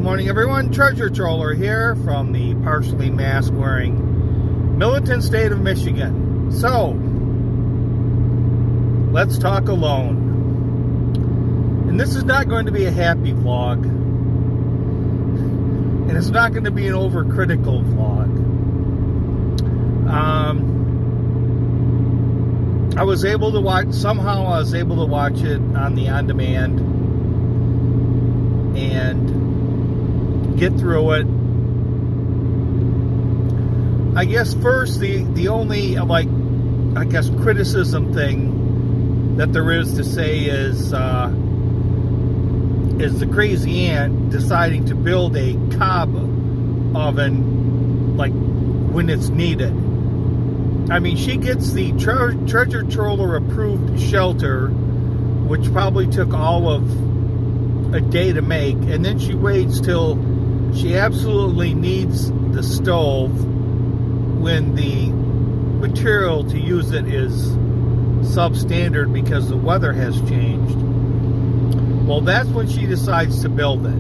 Good morning, everyone. Treasure Troller here from the partially mask-wearing militant state of Michigan. So, let's talk alone. And this is not going to be a happy vlog. And it's not going to be an overcritical vlog. I was able to watch it on the on-demand and get through it. I guess first, the only, criticism thing that there is to say is the crazy aunt deciding to build a cob oven, when it's needed. I mean, she gets the Treasure Troller approved shelter, which probably took all of a day to make, and then she waits till she absolutely needs the stove when the material to use it is substandard because the weather has changed. Well, that's when she decides to build it.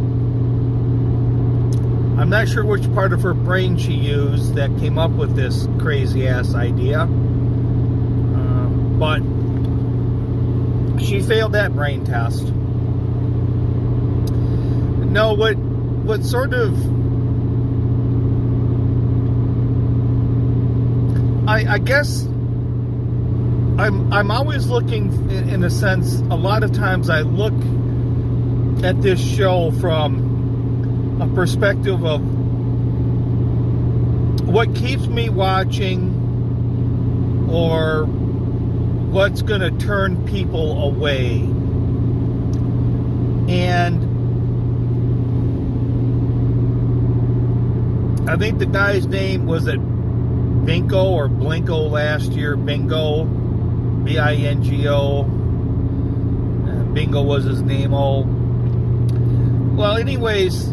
I'm not sure which part of her brain she used that came up with this crazy ass idea, but she failed that brain test. No, what sort of, I guess I'm always looking, in a sense, a lot of times I look at this show from a perspective of what keeps me watching or what's going to turn people away. And I think the guy's name was Bingo or Blinko last year. Bingo, B-I-N-G-O. Bingo was his name. Well, anyways,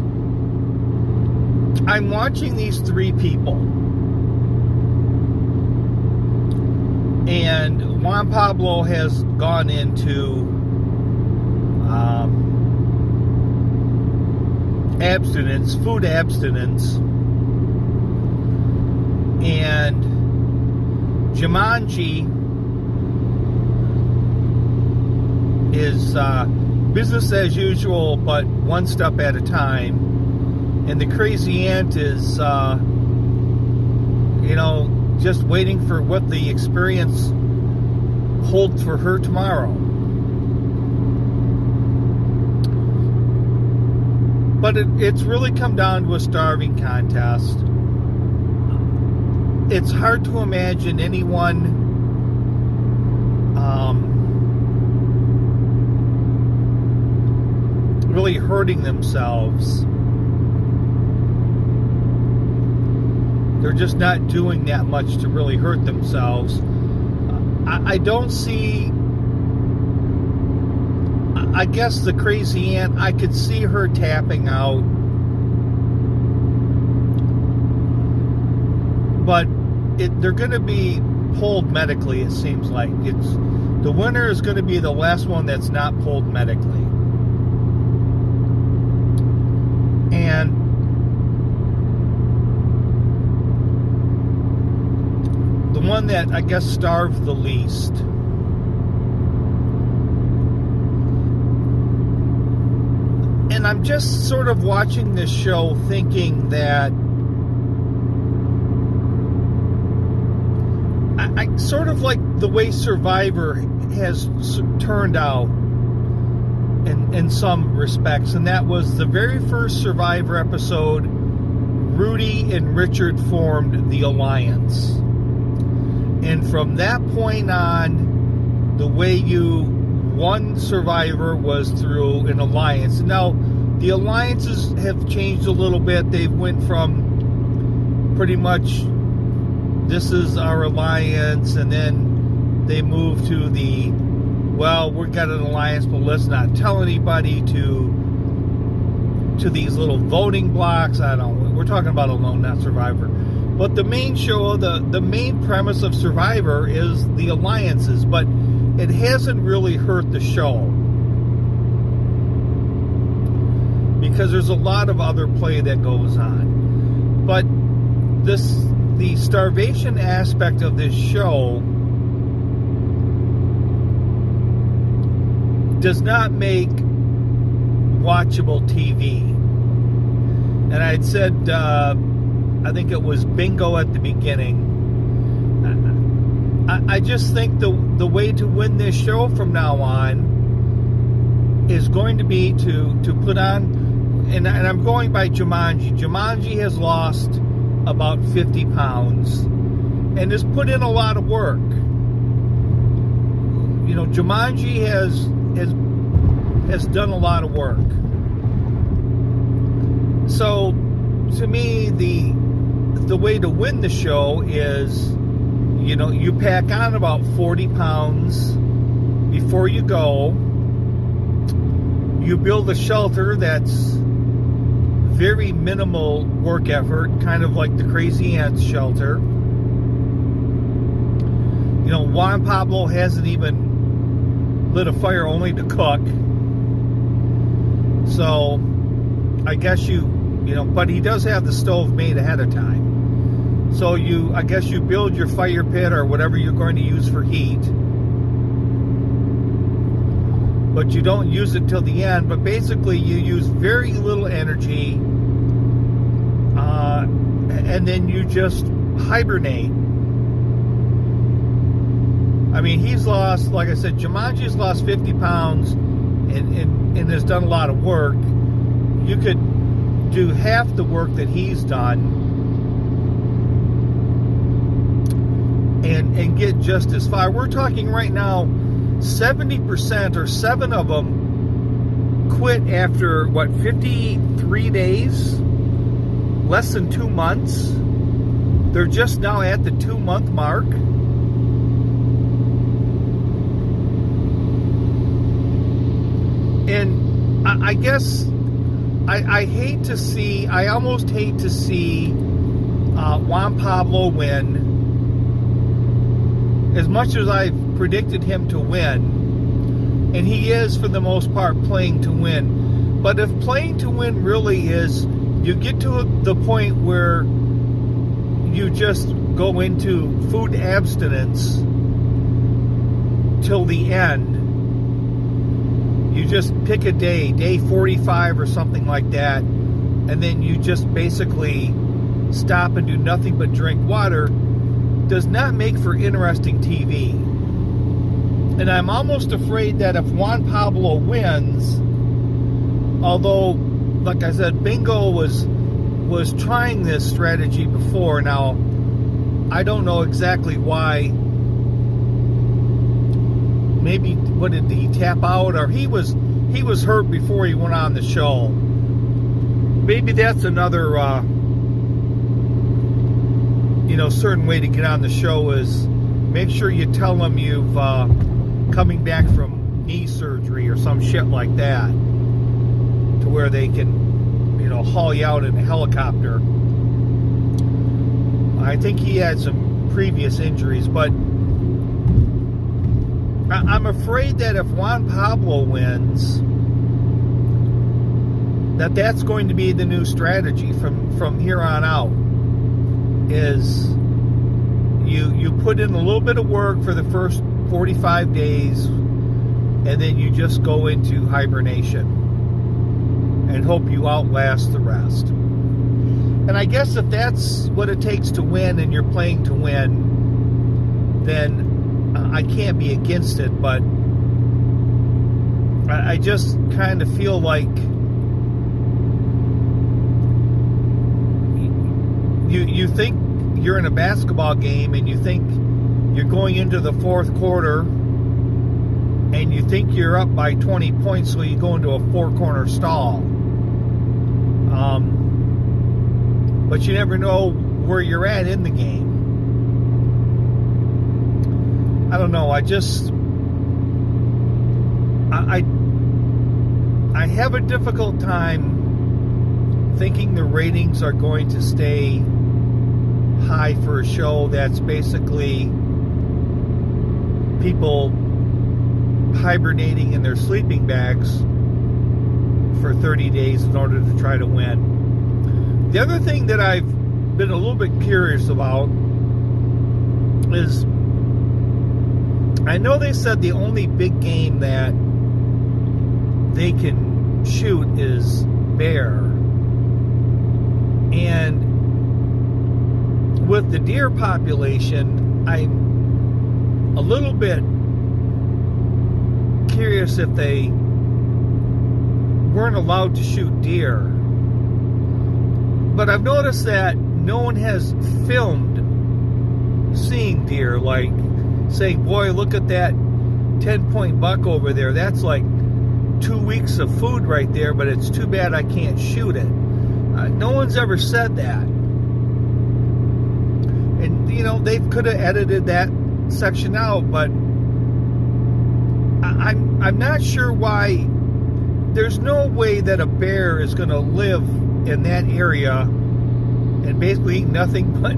I'm watching these three people, and Juan Pablo has gone into abstinence, food abstinence, and Jumanji is business as usual, but one step at a time. And the crazy aunt is, just waiting for what the experience holds for her tomorrow. But it's really come down to a starving contest. It's hard to imagine anyone really hurting themselves. They're just not doing that much to really hurt themselves. I don't see, I guess the crazy aunt, I could see her tapping out. But they're going to be pulled medically, it seems like. The winner is going to be the last one that's not pulled medically. And the one that, I guess, starved the least. And I'm just sort of watching this show thinking that I sort of like the way Survivor has turned out in some respects, and that was the very first Survivor episode. Rudy and Richard formed the alliance, and from that point on, the way you won Survivor was through an alliance. Now, the alliances have changed a little bit. They've went from pretty much, this is our alliance, and then they moved to the, well, we've got an alliance, but let's not tell anybody, to these little voting blocks. I don't know. We're talking about Alone, not Survivor. But the main show, the main premise of Survivor is the alliances, but it hasn't really hurt the show. because there's a lot of other play that goes on. But the starvation aspect of this show does not make watchable TV. And I had said, I think it was bingo at the beginning. I just think the way to win this show from now on is going to be to put on, and I'm going by Jumanji. Jumanji has lost about 50 pounds and has put in a lot of work. You know, Jumanji has done a lot of work. So to me, the way to win the show is, you know, you pack on about 40 pounds before you go. You build a shelter that's very minimal work effort, kind of like the Crazy Ants shelter. You know, Juan Pablo hasn't even lit a fire, only to cook. So I guess you know, but he does have the stove made ahead of time. So I guess you build your fire pit or whatever you're going to use for heat, but you don't use it till the end. But basically you use very little energy, and then you just hibernate. I mean, he's lost, like I said, Jumanji's lost 50 pounds and has done a lot of work. You could do half the work that he's done and get just as far. We're talking right now 70%, or 7 of them quit after 53 days, less than 2 months. They're just now at the 2-month mark. And I guess I almost hate to see Juan Pablo win, as much as I predicted him to win, and he is for the most part playing to win. But if playing to win really is, you get to the point where you just go into food abstinence till the end. You just pick a day 45 or something like that, and then you just basically stop and do nothing but drink water, does not make for interesting TV. And I'm almost afraid that if Juan Pablo wins, although, like I said, Bingo was trying this strategy before. Now, I don't know exactly why. Maybe, what did he tap out, or he was hurt before he went on the show. Maybe that's another certain way to get on the show is make sure you tell them you've coming back from knee surgery or some shit like that, to where they can, haul you out in a helicopter. I think he had some previous injuries, but I'm afraid that if Juan Pablo wins, that's going to be the new strategy from here on out. Is you put in a little bit of work for the first 45 days, and then you just go into hibernation and hope you outlast the rest. And I guess if that's what it takes to win, and you're playing to win, then I can't be against it. But I just kind of feel like you think you're in a basketball game, and you think you're going into the fourth quarter, and you think you're up by 20 points, so you go into a four-corner stall. But you never know where you're at in the game. I don't know. I have a difficult time thinking the ratings are going to stay high for a show that's basically people hibernating in their sleeping bags for 30 days in order to try to win. The other thing that I've been a little bit curious about is, I know they said the only big game that they can shoot is bear. And with the deer population, I'm a little bit curious if they weren't allowed to shoot deer. But I've noticed that no one has filmed seeing deer, like saying, boy, look at that 10-point buck over there. That's like 2 weeks of food right there, but it's too bad I can't shoot it. No one's ever said that. And, you know, they could have edited that section out, but I'm not sure why. There's no way that a bear is going to live in that area and basically eat nothing but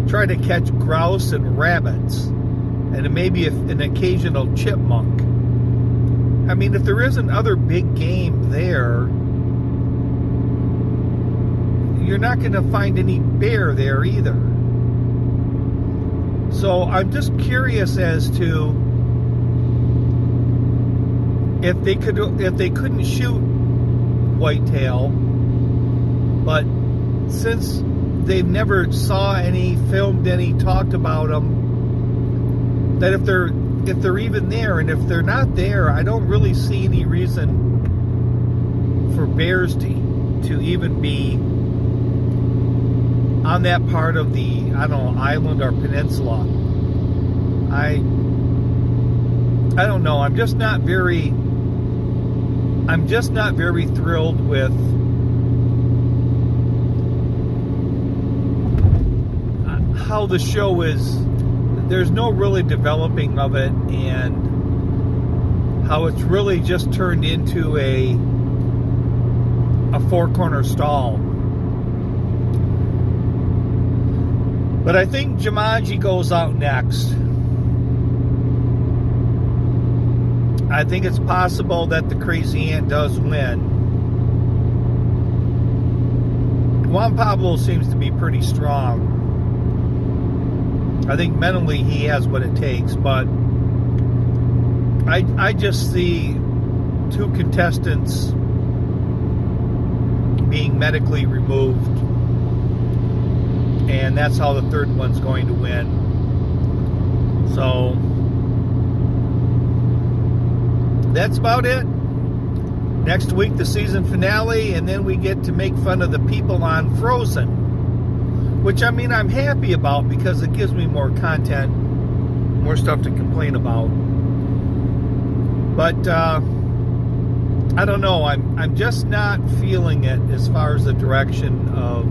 try to catch grouse and rabbits and maybe an occasional chipmunk. I mean, if there isn't other big game there, you're not going to find any bear there either. So I'm just curious as to if they couldn't shoot whitetail, but since they've never saw any, filmed any, talked about them, that if they're even there, and if they're not there, I don't really see any reason for bears to even be on that part of the, I don't know, island or peninsula. I don't know. I'm just not very thrilled with how the show is. There's no really developing of it, and how it's really just turned into a four-corner stall. But I think Jumanji goes out next. I think it's possible that the Crazy Ant does win. Juan Pablo seems to be pretty strong. I think mentally he has what it takes, but I just see two contestants being medically removed, and that's how the third one's going to win. So that's about it. Next week, the season finale, and then we get to make fun of the people on Frozen, which, I mean, I'm happy about because it gives me more content, more stuff to complain about. But I don't know. I'm just not feeling it as far as the direction of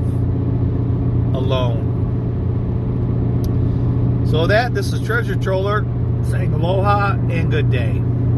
Alone. So this is Treasure Troller saying aloha and good day.